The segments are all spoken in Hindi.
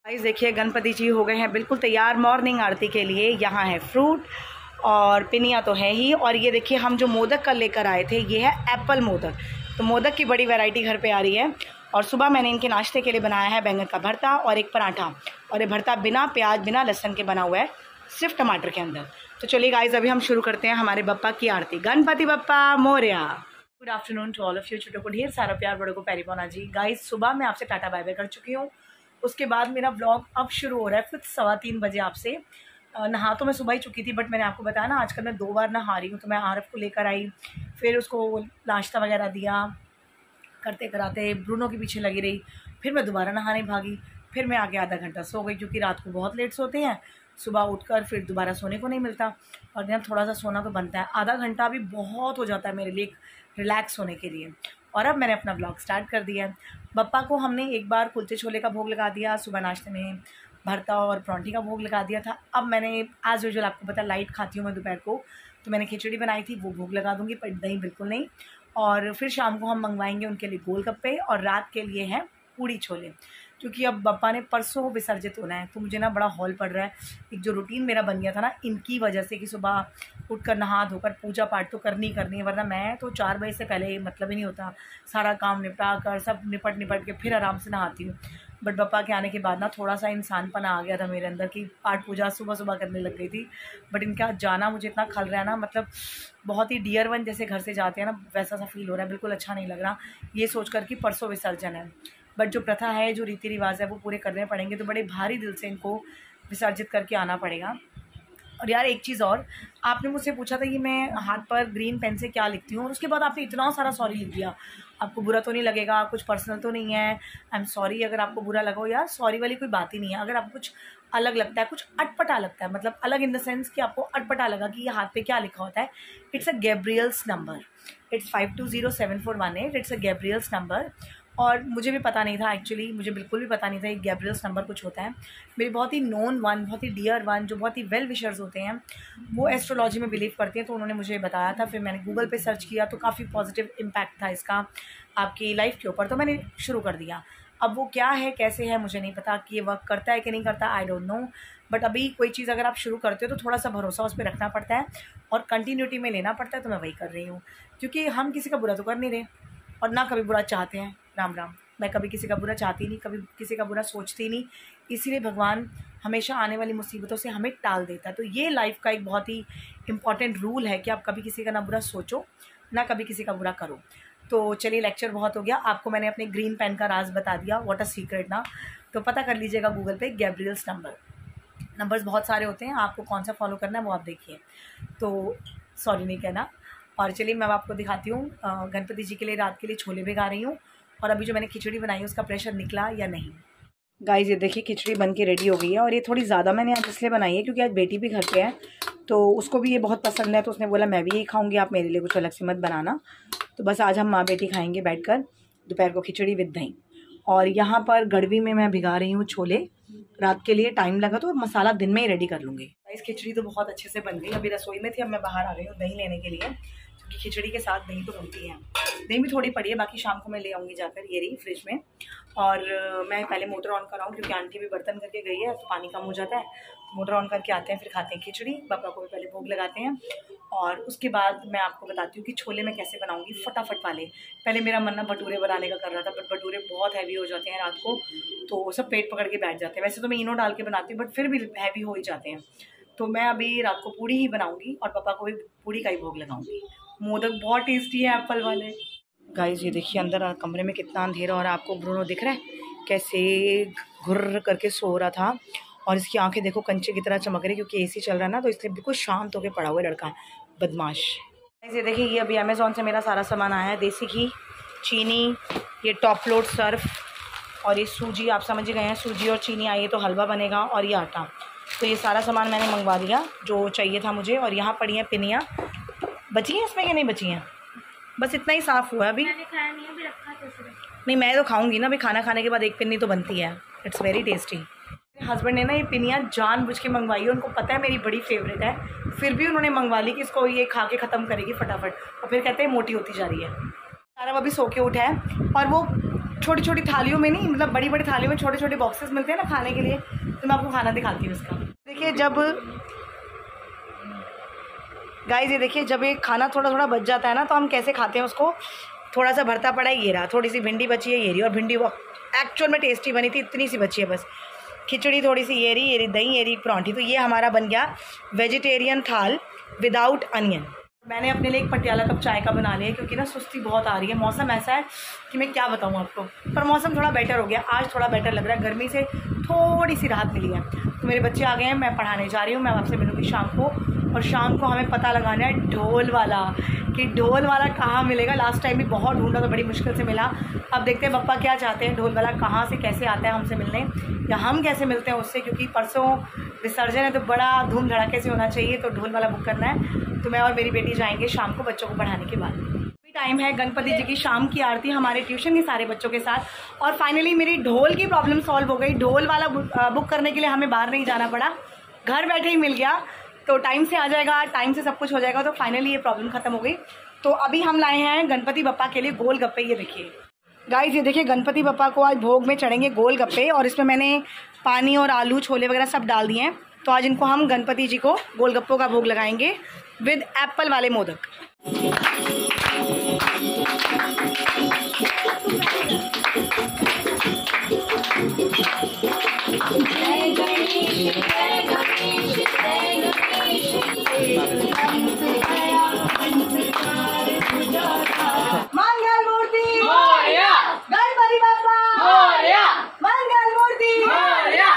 गाइस देखिए गणपति जी हो गए हैं बिल्कुल तैयार मॉर्निंग आरती के लिए। यहाँ है फ्रूट और पिनिया तो है ही। और ये देखिए हम जो मोदक कल लेकर आए थे ये है एप्पल मोदक। तो मोदक की बड़ी वैरायटी घर पे आ रही है। और सुबह मैंने इनके नाश्ते के लिए बनाया है बैंगन का भरता और एक पराठा। और ये भरता बिना प्याज बिना लहसुन के बना हुआ है, सिर्फ टमाटर के अंदर। तो चलिए गाइस अभी हम शुरू करते हैं हमारे बप्पा की आरती। Ganpati Bappa Morya. Good afternoon to all of you. छोटों को ढेर सारा प्यार, बड़ों को प्यारी पौना जी। गाइस सुबह मैं आपसे टाटा बाय बाय कर चुकी हूँ। उसके बाद मेरा व्लॉग अब शुरू हो रहा है फिर 3:15 बजे आपसे। नहा तो मैं सुबह ही चुकी थी, बट मैंने आपको बताया ना आजकल मैं 2 बार नहा रही हूँ। तो मैं आरफ को लेकर आई, फिर उसको नाश्ता वगैरह दिया, करते कराते ब्रूनो के पीछे लगी रही। फिर मैं दोबारा नहाने भागी, फिर मैं आगे आधा घंटा सो गई क्योंकि रात को बहुत लेट सोते हैं। सुबह उठकर फिर दोबारा सोने को नहीं मिलता और यहाँ थोड़ा सा सोना तो बनता है। आधा घंटा भी बहुत हो जाता है मेरे लिए रिलैक्स होने के लिए। और अब मैंने अपना ब्लॉग स्टार्ट कर दिया है। बप्पा को हमने एक बार कुलचे छोले का भोग लगा दिया, सुबह नाश्ते में भरता और परांठी का भोग लगा दिया था। अब मैंने एज़ यूजुअल, आपको पता लाइट खाती हूँ मैं दोपहर को, तो मैंने खिचड़ी बनाई थी वो भोग लगा दूँगी, पर दही बिल्कुल नहीं। और फिर शाम को हम मंगवाएंगे उनके लिए गोलगप्पे और रात के लिए हैं पूड़ी छोले, क्योंकि अब बप्पा ने परसों विसर्जित होना है। तो मुझे ना बड़ा हॉल पड़ रहा है। एक जो रूटीन मेरा बन गया था ना इनकी वजह से कि सुबह उठकर नहा धोकर पूजा पाठ तो करनी है, वरना मैं तो 4 बजे से पहले मतलब ही नहीं होता, सारा काम निपटा कर सब निपट के फिर आराम से नहाती हूँ। बट बप्पा के आने के बाद ना थोड़ा सा इंसानपना आ गया था मेरे अंदर कि पाठ पूजा सुबह सुबह करने लग गई थी। बट इनका जाना मुझे इतना खल रहा है ना, मतलब बहुत ही डियर वन जैसे घर से जाते हैं ना वैसा सा फील हो रहा है। बिल्कुल अच्छा नहीं लग रहा ये सोच कर कि परसों विसर्जन है। बट जो प्रथा है, जो रीति रिवाज है वो पूरे करने पड़ेंगे। तो बड़े भारी दिल से इनको विसर्जित करके आना पड़ेगा। और यार एक चीज़ और, आपने मुझसे पूछा था कि मैं हाथ पर ग्रीन पेन से क्या लिखती हूँ, और उसके बाद आपने इतना सारा सॉरी लिख दिया। आपको बुरा तो नहीं लगेगा, कुछ पर्सनल तो नहीं है। आई एम सॉरी अगर आपको बुरा लगा हो। यार सॉरी वाली कोई बात ही नहीं है। अगर आपको कुछ अलग लगता है, कुछ अटपटा लगता है, मतलब अलग इन द सेंस कि आपको अटपटा लगा कि ये हाथ पे क्या लिखा होता है, it's a Gabriel's number, it's 520748, it's a Gabriel's number. और मुझे भी पता नहीं था एक्चुअली, मुझे बिल्कुल भी पता नहीं था ये गैब्रियल्स नंबर कुछ होता है। मेरी बहुत ही नोन वन, बहुत ही डियर वन, जो बहुत ही वेल विशर्स होते हैं, वो एस्ट्रोलॉजी में बिलीव करते हैं, तो उन्होंने मुझे बताया था। फिर मैंने गूगल पे सर्च किया तो काफ़ी पॉजिटिव इम्पैक्ट था इसका आपकी लाइफ के ऊपर। तो मैंने शुरू कर दिया। अब वो क्या है कैसे है मुझे नहीं पता, कि ये वर्क करता है कि नहीं करता, आई डोंट नो। बट अभी कोई चीज़ अगर आप शुरू करते हो तो थोड़ा सा भरोसा उस पर रखना पड़ता है और कंटिन्यूटी में लेना पड़ता है। तो मैं वही कर रही हूँ, क्योंकि हम किसी का बुरा तो कर नहीं रहे और ना कभी बुरा चाहते हैं। राम राम। मैं कभी किसी का बुरा चाहती नहीं, कभी किसी का बुरा सोचती नहीं। इसीलिए भगवान हमेशा आने वाली मुसीबतों से हमें टाल देता है। तो ये लाइफ का एक बहुत ही इम्पॉर्टेंट रूल है कि आप कभी किसी का ना बुरा सोचो, ना कभी किसी का बुरा करो। तो चलिए लेक्चर बहुत हो गया। आपको मैंने अपने ग्रीन पेन का राज बता दिया, व्हाट अ सीक्रेट ना। तो पता कर लीजिएगा गूगल पे गैब्रियल्स नंबर्स बहुत सारे होते हैं, आपको कौन सा फॉलो करना है वो आप देखिए। तो सॉरी नहीं कहना। और चलिए मैं आपको दिखाती हूँ गणपति जी के लिए रात के लिए छोले भिगा रही हूँ। और अभी जो मैंने खिचड़ी बनाई है उसका प्रेशर निकला या नहीं। गाइस ये देखिए खिचड़ी बन के रेडी हो गई है। और ये थोड़ी ज़्यादा मैंने आज इसलिए बनाई है क्योंकि आज बेटी भी घर पे है, तो उसको भी ये बहुत पसंद है। तो उसने बोला मैं भी यही खाऊंगी, आप मेरे लिए कुछ अलग से मत बनाना। तो बस आज हम माँ बेटी खाएंगे बैठकर दोपहर को खिचड़ी विद दही। और यहाँ पर गड़वी में मैं भिगा रही हूँ छोले रात के लिए। टाइम लगा तो मसाला दिन में ही रेडी कर लूँगी। इस खिचड़ी तो बहुत अच्छे से बन गई। अभी रसोई में थी, अब मैं बाहर आ गई हूँ दही लेने के लिए, क्योंकि खिचड़ी के साथ दही तो बनती है। दही भी थोड़ी पड़ी है, बाकी शाम को मैं ले आऊँगी जाकर, ये रही फ्रिज में। और मैं पहले मोटर ऑन कराऊँ क्योंकि आंटी भी बर्तन करके गई है तो पानी कम हो जाता है। तो मोटर ऑन करके आते हैं, फिर खाते हैं खिचड़ी। पापा को भी पहले भोग लगाते हैं और उसके बाद मैं आपको बताती हूँ कि छोले मैं कैसे बनाऊँगी फटाफट वाले। पहले मेरा मन ना भटूरे बनाने का कर रहा था, बट भटूरे बहुत हैवी हो जाते हैं रात को, तो सब पेट पकड़ के बैठ जाते हैं। वैसे तो मैं इनो डाल के बनाती हूँ, बट फिर भी हैवी हो ही जाते हैं। तो मैं अभी रात को पूड़ी ही बनाऊँगी और पापा को भी पूड़ी का ही भोग लगाऊँगी। मोदक बहुत टेस्टी है एप्पल वाले। गाइस ये देखिए अंदर कमरे में कितना अंधेरा हो रहा है। आपको ब्रूनो दिख रहा है कैसे घुर्र करके सो रहा था, और इसकी आंखें देखो कंचे की तरह चमक रही, क्योंकि एसी चल रहा है ना, तो इसलिए बिल्कुल शांत होकर पड़ा हुआ है लड़का, बदमाश। ये देखिए ये अभी अमेज़ॉन से मेरा सारा सामान आया है। देसी घी, चीनी, ये टॉप लोड सर्फ और ये सूजी, आप समझ गए हैं, सूजी और चीनी आई है तो हलवा बनेगा, और ये आटा। तो ये सारा सामान मैंने मंगवा लिया जो चाहिए था मुझे। और यहाँ पड़ी हैं पिनिया, बची हैं इसमें कि नहीं बची हैं, बस इतना ही साफ़ हुआ है अभी। मैंने खाया नहीं, अभी रखा था सिर्फ। नहीं मैं तो खाऊंगी ना, अभी खाना खाने के बाद एक पिन्नी तो बनती है। It's very tasty. हस्बैंड ने ना ये पिनिया जानबूझ के मंगवाई है, उनको पता है मेरी बड़ी फेवरेट है, फिर भी उन्होंने मंगवा ली कि इसको ये खा के ख़त्म करेगी फटाफट, और फिर कहते हैं मोटी होती जा रही है। सारा अभी सो के उठा है और वो छोटी छोटी थालियों में नहीं, मतलब बड़ी बड़ी थालियों में छोटे छोटे बॉक्सेस मिलते हैं ना खाने के लिए, तो मैं आपको खाना दिखाती हूँ इसका। देखिए जब गाइस, ये देखिए जब ये खाना थोड़ा थोड़ा बच जाता है ना, तो हम कैसे खाते हैं उसको। थोड़ा सा भरता पड़ा है, ये रहा, थोड़ी सी भिंडी बची है, ये रही, और भिंडी वो एक्चुअल में टेस्टी बनी थी, इतनी सी बची है बस। खिचड़ी थोड़ी सी, ये रही दही, ये रही परांठी। तो ये हमारा बन गया वेजिटेरियन थाल विदाउट अनियन। मैंने अपने लिए एक पटियाला कप चाय का बना लिया, क्योंकि ना सुस्ती बहुत आ रही है। मौसम ऐसा है कि मैं क्या बताऊँ आपको, पर मौसम थोड़ा बेटर हो गया, आज थोड़ा बेटर लग रहा है, गर्मी से थोड़ी सी राहत मिली है। तो मेरे बच्चे आ गए हैं, मैं पढ़ाने जा रही हूँ, मैं आपसे मिलूँगी शाम को। और शाम को हमें पता लगाना है ढोल वाला, कि ढोल वाला कहाँ मिलेगा। लास्ट टाइम भी बहुत ढूंढा तो बड़ी मुश्किल से मिला। अब देखते हैं पप्पा क्या चाहते हैं, ढोल वाला कहाँ से कैसे आता है हमसे मिलने, या हम कैसे मिलते हैं उससे, क्योंकि परसों विसर्जन है तो बड़ा धूम धड़ाके से होना चाहिए, तो ढोल वाला बुक करना है। तो मैं और मेरी बेटी जाएंगे शाम को बच्चों को पढ़ाने के बाद। अभी टाइम है गणपति जी की शाम की आरती हमारे ट्यूशन के सारे बच्चों के साथ। और फाइनली मेरी ढोल की प्रॉब्लम सॉल्व हो गई। ढोल वाला बुक करने के लिए हमें बाहर नहीं जाना पड़ा, घर बैठे ही मिल गया। तो टाइम से आ जाएगा, टाइम से सब कुछ हो जाएगा। तो फाइनली ये प्रॉब्लम खत्म हो गई। तो अभी हम लाए हैं गणपति बप्पा के लिए गोलगप्पे। ये देखिए गाइस, ये देखिए गणपति बप्पा को आज भोग में चढ़ेंगे गोलगप्पे, और इसमें मैंने पानी और आलू छोले वगैरह सब डाल दिए हैं। तो आज इनको हम गणपति जी को गोलगप्पों का भोग लगाएंगे विद एप्पल वाले मोदक। मंगल मूर्ति मोरया, गणपति बप्पा मोरया, मंगल मूर्ति मोरया।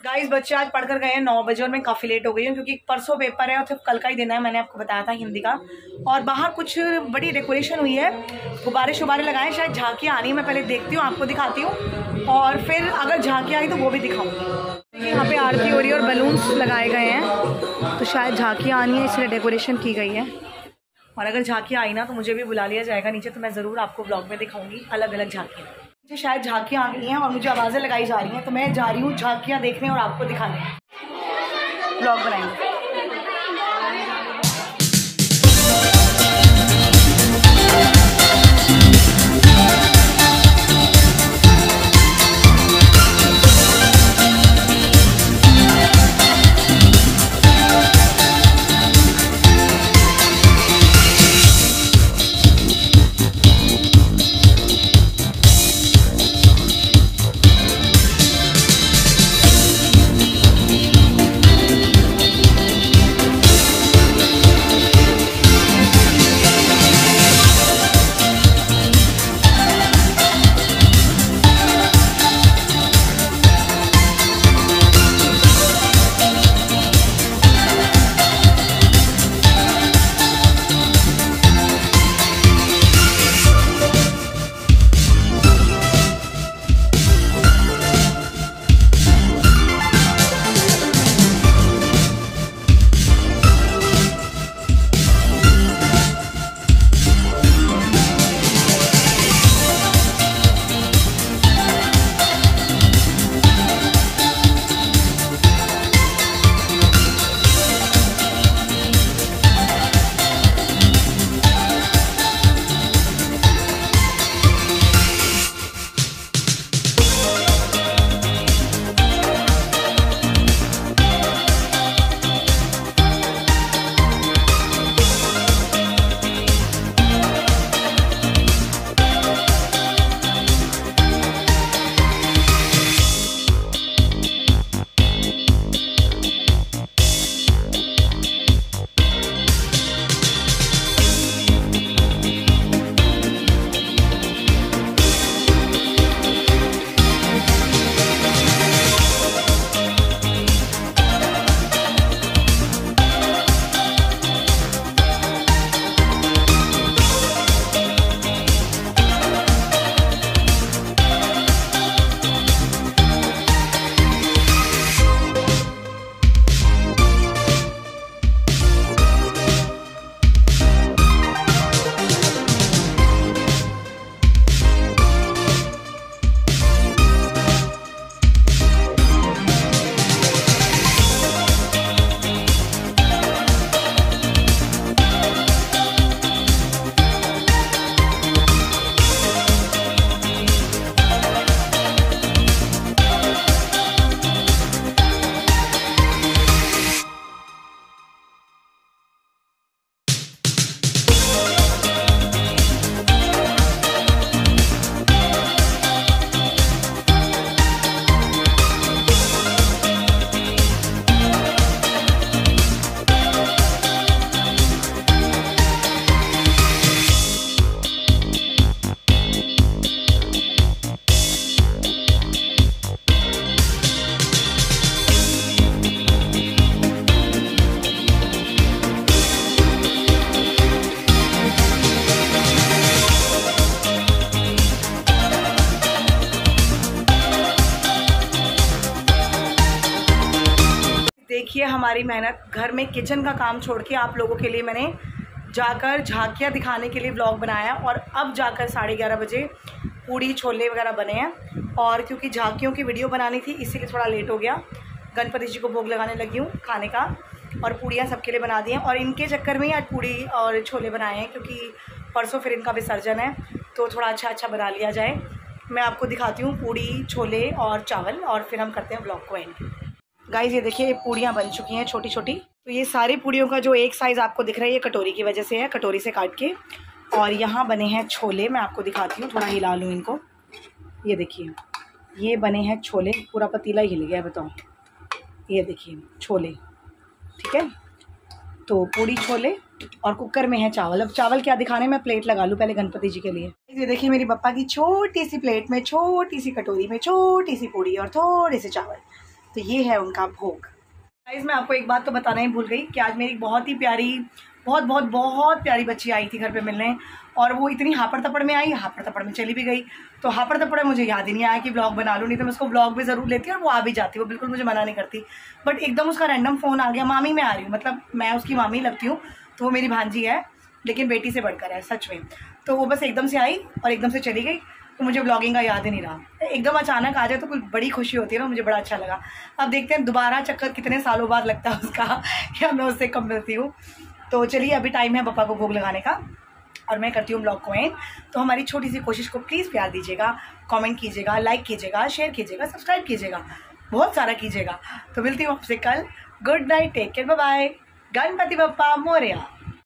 गाइस, बच्चे आज पढ़कर गए हैं 9 बजे, और मैं काफ़ी लेट हो गई हूँ, क्योंकि परसों पेपर है और सिर्फ कल का ही दिन है, मैंने आपको बताया था हिंदी का। और बाहर कुछ बड़ी डेकोरेशन हुई है, गुब्बारे शुब्बारे लगाए, शायद झांकियाँ आनी है। मैं पहले देखती हूँ, आपको दिखाती हूँ, और फिर अगर झांकियाँ आई तो वो भी दिखाऊंगी। यहाँ पे आरती हो रही है और बलून्स लगाए गए हैं, तो शायद झांकियाँ आनी है, इसलिए डेकोरेशन की गई है। और अगर झांकियाँ आई ना तो मुझे भी बुला लिया जाएगा नीचे, तो मैं ज़रूर आपको ब्लॉग में दिखाऊंगी अलग अलग झांकियाँ। मुझे शायद झांकियाँ आ गई हैं और मुझे आवाज़ें लगाई जा रही हैं, तो मैं जा रही हूँ झांकियाँ देखने और आपको दिखाने, ब्लॉग बनाएंगे। देखिए हमारी मेहनत, घर में किचन का काम छोड़ के आप लोगों के लिए मैंने जाकर झांकियाँ दिखाने के लिए व्लॉग बनाया। और अब जाकर 11:30 बजे पूड़ी छोले वगैरह बने हैं। और क्योंकि झांकियों की वीडियो बनानी थी इसीलिए थोड़ा लेट हो गया। गणपति जी को भोग लगाने लगी हूँ खाने का, और पूड़ियाँ सबके लिए बना दी हैं। और इनके चक्कर में ही आज पूड़ी और छोले बनाए हैं, क्योंकि परसों फिर इनका विसर्जन है, तो थोड़ा अच्छा बना लिया जाए। मैं आपको दिखाती हूँ पूड़ी छोले और चावल, और फिर हम करते हैं ब्लॉग को एंड। गाइस ये देखिए पूड़ियाँ बन चुकी हैं छोटी छोटी। तो ये सारी पूड़ियों का जो एक साइज़ आपको दिख रहा है ये कटोरी की वजह से है, कटोरी से काट के। और यहाँ बने हैं छोले, मैं आपको दिखाती हूँ, थोड़ा हिला लूँ इनको। ये देखिए ये बने हैं छोले, पूरा पतीला हिल गया है, बताओ। ये देखिए छोले, ठीक है। तो पूड़ी छोले और कुकर में है चावल। अब चावल क्या दिखाने, मैं प्लेट लगा लूँ पहले गणपति जी के लिए। ये देखिए मेरी पप्पा की छोटी सी प्लेट में, छोटी सी कटोरी में छोटी सी पूड़ी और थोड़े से चावल। तो ये है उनका भोग। गाइस मैं आपको एक बात तो बताना ही भूल गई कि आज मेरी बहुत ही प्यारी, बहुत प्यारी बच्ची आई थी घर पे मिलने। और वो इतनी हापड़ तपड़ में आई, हापड़ तपड़ में चली भी गई। तो हापड़ तपड़ में मुझे याद ही नहीं आया कि ब्लॉग बना लूँ, नहीं तो मैं उसको ब्लॉग भी ज़रूर लेती और वो आ भी जाती, वो बिल्कुल मुझे मना नहीं करती। बट एकदम उसका रैंडम फ़ोन आ गया, मामी मैं आ रही हूँ, मतलब मैं उसकी मामी लगती हूँ, तो वो मेरी भांजी है लेकिन बेटी से बढ़कर है सच में। तो वो बस एकदम से आई और एकदम से चली गई, तो मुझे ब्लॉगिंग का याद ही नहीं रहा। एकदम अचानक आ जाए तो कुछ बड़ी खुशी होती है ना, मुझे बड़ा अच्छा लगा। अब देखते हैं दोबारा चक्कर कितने सालों बाद लगता है उसका, या मैं उससे कम मिलती हूँ। तो चलिए अभी टाइम है पापा को भोग लगाने का, और मैं करती हूँ ब्लॉग को एंड। तो हमारी छोटी सी कोशिश को प्लीज़ प्यार दीजिएगा, कमेंट कीजिएगा, लाइक कीजिएगा, शेयर कीजिएगा, सब्सक्राइब कीजिएगा, बहुत सारा कीजिएगा। तो मिलती हूँ आपसे कल। Good night, take care, bye bye. Ganpati Bappa Morya.